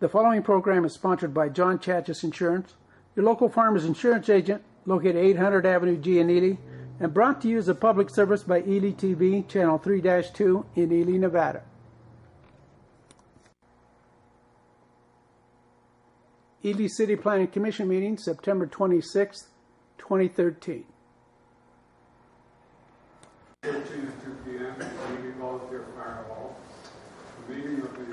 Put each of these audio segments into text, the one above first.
The following program is sponsored by John Chachis Insurance, your local farmers insurance agent located 800 Avenue G in Ely, and brought to you as a public service by Ely TV, Channel 3-2 in Ely, Nevada. Ely City Planning Commission meeting, September 26, 2013. Tuesday, 2 p.m. Ely Volunteer Fire Hall. The meeting of the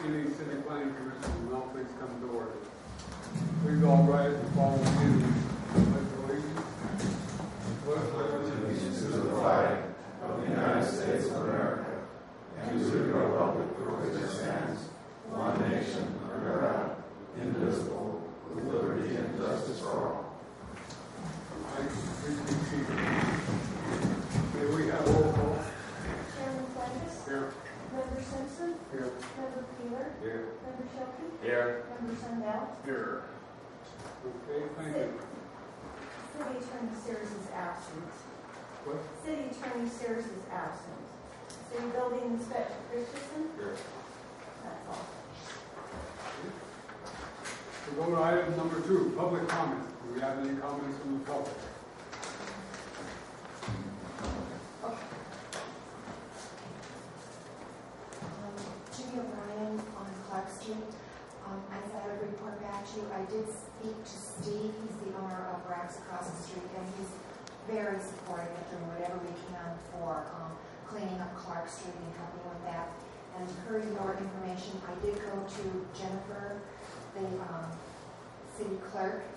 Ely City Planning Commission will now please come to order. Please all rise and follow the meeting. Pledge allegiance to the flag of the United States of America and to the republic for which it stands, one nation under God, indivisible, with liberty and justice for all. Please be seated. May we have roll call? Chairman Flanders? Here. Member Simpson? Here. Member Peeler? Here. Member Shelton? Here. Member Sundell? Here. Okay, thank you. City Attorney Sears is absent. What? City Attorney Sears is absent. City Building Inspector Christensen? Here. That's all. We go to item number 2, public comment. Do we have any comments from the public? Judy O'Brien on Clark Street. I thought I would report back to you. I did speak to Steve. He's the owner of Racks across the street, and he's very supportive of doing whatever we can for cleaning up Clark Street and helping with that. And per your information, I did go to Jennifer, the city clerk,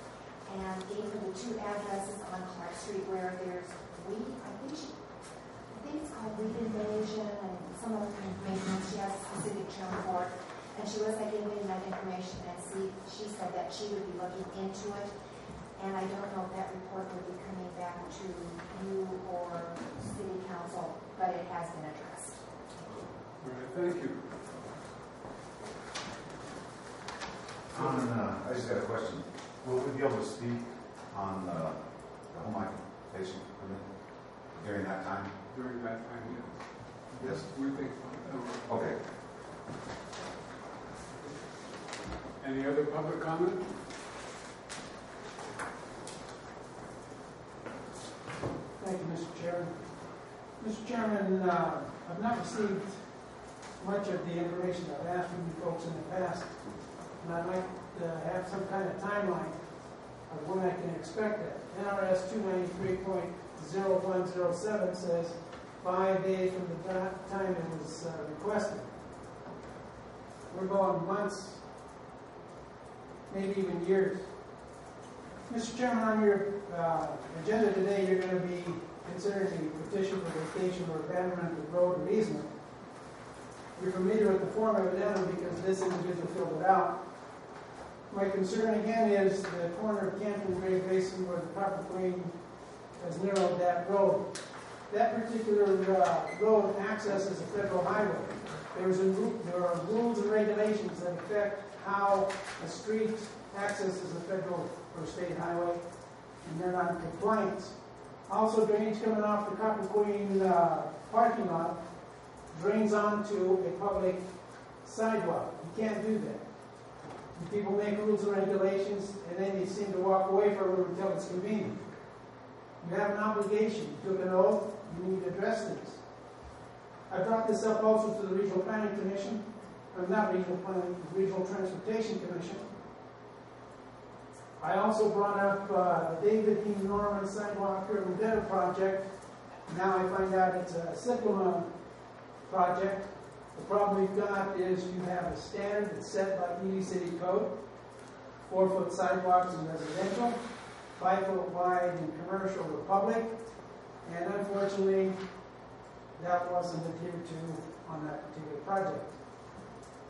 and gave her the 2 addresses on Clark Street where there's weed. I think it's called weed invasion and some other kind of maintenance. She has a specific term for it. And she was giving me that information, and she said that she would be looking into it. And I don't know if that report would be coming back to you or city council, but it has been addressed. All right, thank you. I just got a question. Will we be able to speak on the home occupation permit during that time? During that time, yes. Yes. We think so. Okay. Any other public comment? Thank you, Mr. Chairman. Mr. Chairman, I've not received much of the information I've asked from you folks in the past, and I'd like to have some kind of timeline of when I can expect it. NRS 293.0107 says 5 days from the time it was requested. We're going months, maybe even years. Mr. Chairman, on your agenda today, you're going to be considering the petition for vacation or abandonment of road or easement. You're familiar with the form evidently because this individual filled it out. My concern again is the corner of Canton and Great Basin where the Copper Queen has narrowed that road. That particular road accesses a federal highway. There are rules and regulations that affect how a street accesses a federal or state highway, and they're not in compliance. Also, drainage coming off the Copper Queen parking lot drains onto a public sidewalk. You can't do that. And people make rules and regulations, and then they seem to walk away from them until it's convenient. You have an obligation. You took an oath. You need to address this. I brought this up also to the Regional Planning Commission, or not Regional Planning, Regional Transportation Commission. I also brought up the David E. Norman Sidewalk Curb and Gutter project. Now I find out it's a Cyclone project. The problem we've got is you have a standard that's set by Ely City Code, 4-foot sidewalks in residential, 5-foot wide in commercial or public, and unfortunately, that wasn't adhered to on that particular project.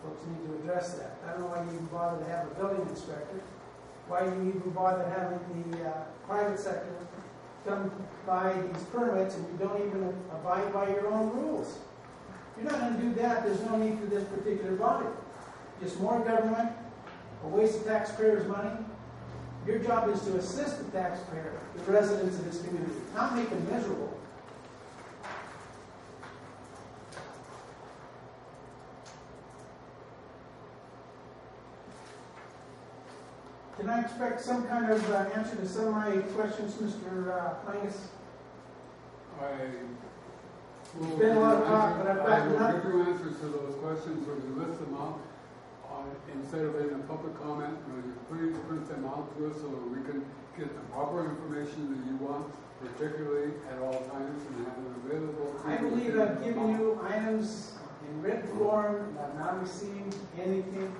Folks need to address that. I don't know why you even bother to have a building inspector. Why you even bother having the private sector come by these permits and you don't even abide by your own rules. If you're not going to do that, there's no need for this particular body. Just more government, a waste of taxpayers' money. Your job is to assist the taxpayer, the residents of this community, not make them miserable. Can I expect some kind of answer to some of my questions, Mr. Plangus? It's been a lot of talk, but I've got I will nothing. give you answers to those questions when you list them out. Instead of in a public comment, will you please print them out to us so that we can get the proper information that you want, particularly at all times, and have it available to you? I believe I've given you items in written form, and I've not received anything.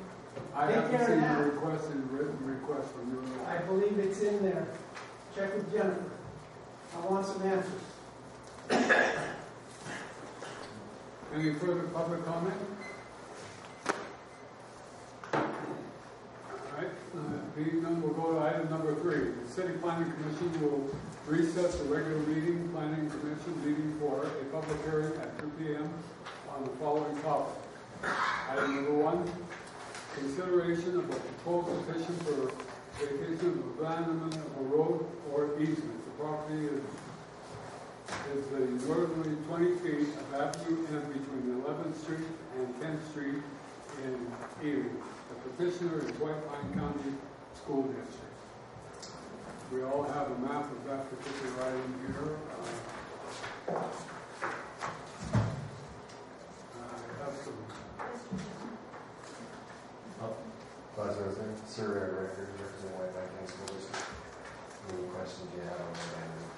I Take haven't care seen now. a written request from you. I believe it's in there. Check with Jennifer. I want some answers. Any further public comment? All right, being none, we'll go to item number 3. The City Planning Commission will recess the regular meeting, Planning Commission meeting for a public hearing at 2 p.m. on the following topic. Item number 1, consideration of a proposed petition for vacation of abandonment of a road or easement. The property is the northerly 20 feet of Avenue M between 11th Street and 10th Street in Erie. The petitioner is White Pine County School District. We all have a map of that particular item here. I have some. Buzz Rosen, surveyor record, representing White Pine County School District. Any questions you have on the abandonment?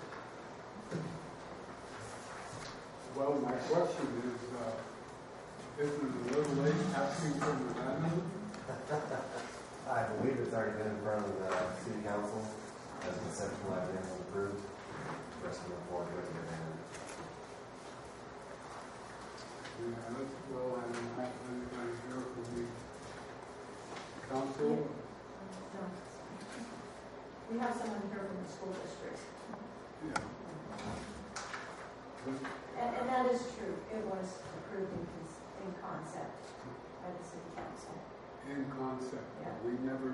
Well, my question is, isn't it a little late asking for an abandonment? I believe it's already been in front of the city council as a conceptual idea was approved. The rest of the board with the abandonment. Yeah, that's, well, I don't have anybody here from the council. No. We have someone here from the school district. Yeah. And that is true. It was approved in concept by the city council. In concept. Yeah. We never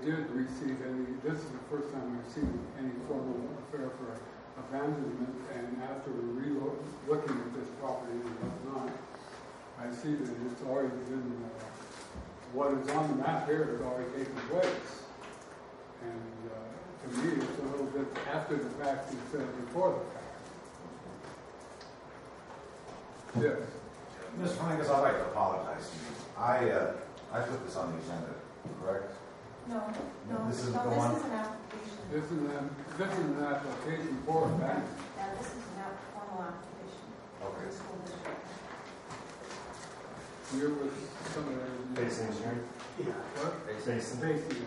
did receive any, this is the first time we've seen any formal affair for abandonment, and after looking at this property and whatnot, I see that it's already been, what is on the map here has already taken place. And to me, it's a little bit after the fact instead of before the fact. Yes. Mr. Plangus, I'd like to apologize to you. I put this on the agenda, correct? No, This is no, the this one? is an application. This is an application for abandonment. Yeah, this is an formal application for Okay. the school district. You're with somebody. Basin engineering? What? Basin. Basically.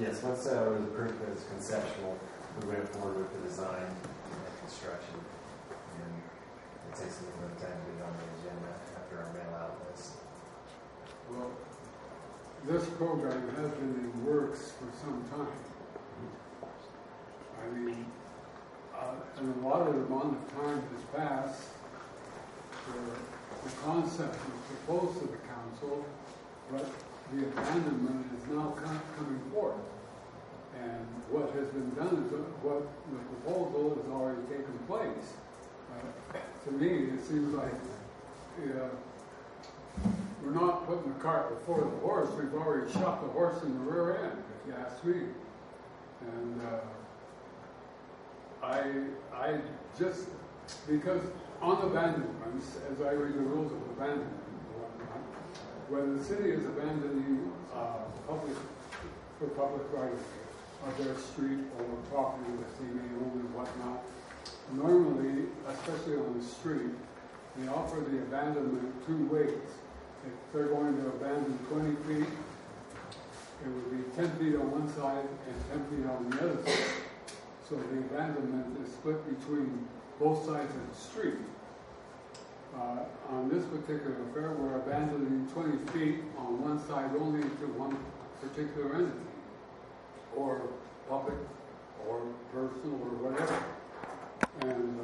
Yes, once it was approved as conceptual, we went forward with the design and construction. And it takes a little bit of time to get on the agenda after our mail out list. Well, this program has been in works for some time. I mean, and a lot of the amount of time has passed where the concept was proposed to the council, but the abandonment is now coming forth. And what has been done is what the proposal has already taken place. To me, it seems like we're not putting the cart before the horse. We've already shot the horse in the rear end, if you ask me. And I just, because on abandonments, as I read the rules of abandonment, when the city is abandoning for public right of their street or property that they may own and whatnot, normally, especially on the street, they offer the abandonment 2 ways. If they're going to abandon 20 feet, it would be 10 feet on one side and 10 feet on the other side. So the abandonment is split between both sides of the street. On this particular affair, we're abandoning 20 feet on one side only to one particular entity, or public, or personal, or whatever. And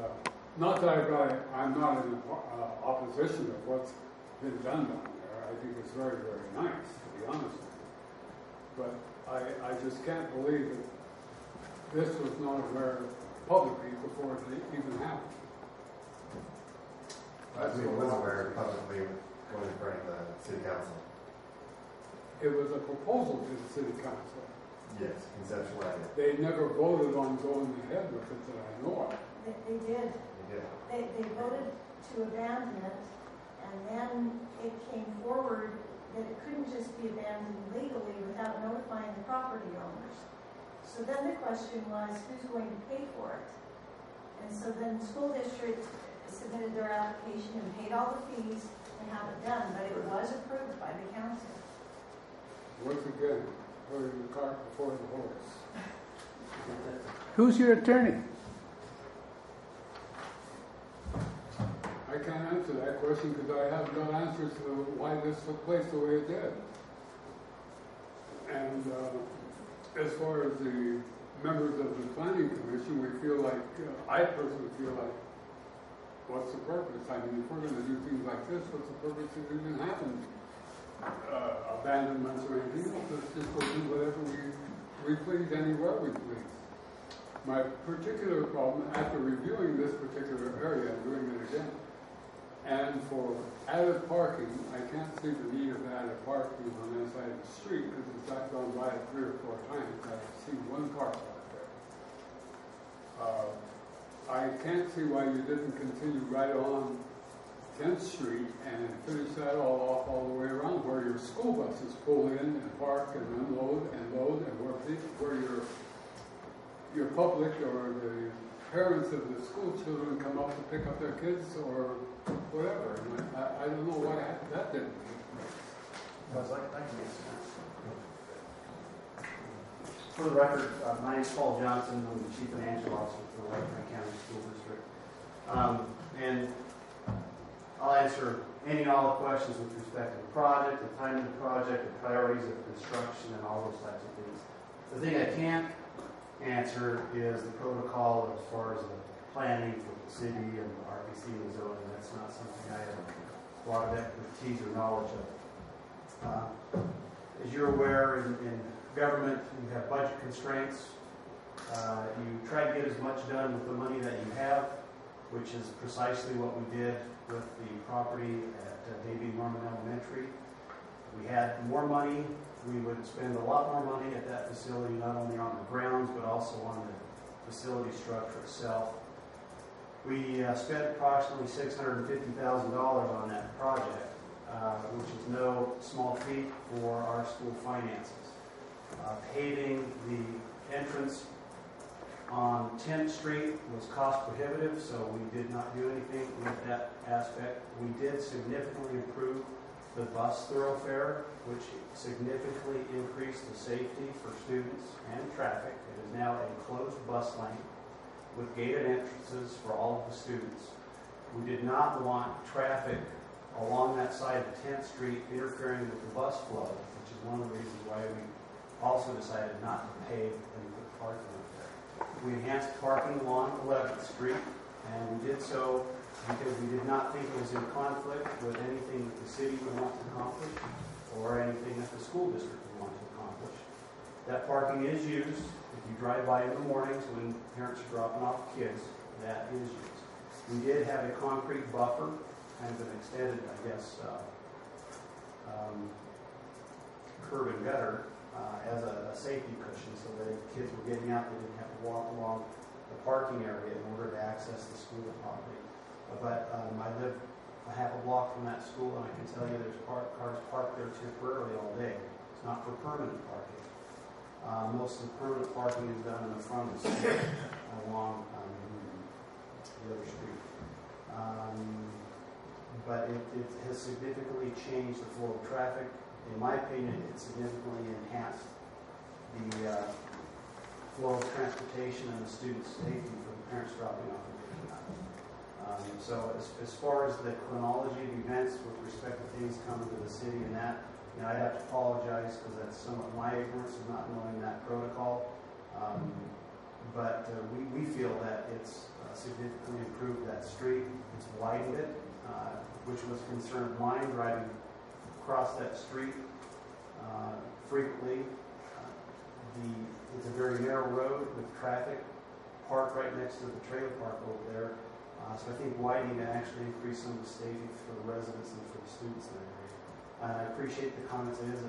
not that I'm not in opposition of what's been done down there. I think it's very, very nice, to be honest with you. But I just can't believe that this was not aware publicly before it even happened. I was aware publicly going in front of the city council. It was a proposal to the city council. Yes, conceptual idea. They never voted on going ahead with it that I know of. They did. Yeah. They voted to abandon it, and then it came forward that it couldn't just be abandoned legally without notifying the property owners. So then the question was, who's going to pay for it? And so then the school district submitted their application and paid all the fees to have it done, but it was approved by the council. Once again, putting the cart before the horse. Who's your attorney? I can't answer that question because I haven't got answers to why this took place the way it did. And as far as the members of the planning commission, we feel like, I personally feel like, what's the purpose? I mean, if we're going to do things like this, what's the purpose of even having abandonments or anything else? Let's just go do whatever we please anywhere we please. My particular problem, after reviewing this particular area and doing it again, and for added parking, I can't see the need of added parking on that side of the street because I've gone by it 3 or 4 times. I've seen one car parked there. I can't see why you didn't continue right on 10th Street and finish that all off all the way around where your school buses pull in and park and unload and load and where your public or the parents of the school children come up to pick up their kids or whatever. And I don't know why that didn't take place. For the record, my name is Paul Johnson. I'm the Chief Financial Officer for the Lake County County School District. And I'll answer any and all questions with respect to the project, the timing of the project, the priorities of construction, and all those types of things. The thing I can't answer is the protocol as far as the planning for the city and the RPC and the zoning. That's not something I have a lot of expertise or knowledge of. As you're aware, in government, you have budget constraints. You try to get as much done with the money that you have, which is precisely what we did with the property at Davie Norman Elementary. If we had more money, we would spend a lot more money at that facility, not only on the grounds, but also on the facility structure itself. We spent approximately $650,000 on that project, which is no small feat for our school finances. Paving the entrance on 10th Street was cost prohibitive, so we did not do anything with that aspect. We did significantly improve the bus thoroughfare, which significantly increased the safety for students and traffic. It is now a closed bus lane with gated entrances for all of the students. We did not want traffic along that side of 10th Street interfering with the bus flow, which is one of the reasons why we also decided not to pave and put parking up there. We enhanced parking along 11th Street, and we did so because we did not think it was in conflict with anything that the city would want to accomplish or anything that the school district would want to accomplish. That parking is used. If you drive by in the mornings when parents are dropping off kids, that is used. We did have a concrete buffer, kind of an extended, I guess, curb and gutter as a safety cushion so that if kids were getting out, they didn't have to walk along the parking area in order to access the school property. But I live a half a block from that school, and I can tell you there's cars parked there temporarily all day. It's not for permanent parking. Most of the permanent parking is done in the front of the street along the other street. But it has significantly changed the flow of traffic. In my opinion, it significantly enhanced the flow of transportation and the students' safety for the parents dropping off and picking up. So as far as the chronology of events with respect to things coming to the city and that, I'd have to apologize because that's somewhat my ignorance of not knowing that protocol. But we feel that it's significantly improved that street. It's widened it, which was a concern of mine driving across that street frequently. It's a very narrow road with traffic parked right next to the trailer park over there. So I think widening it actually increase some of the safety for the residents and for the students in that area. I appreciate the comments. It is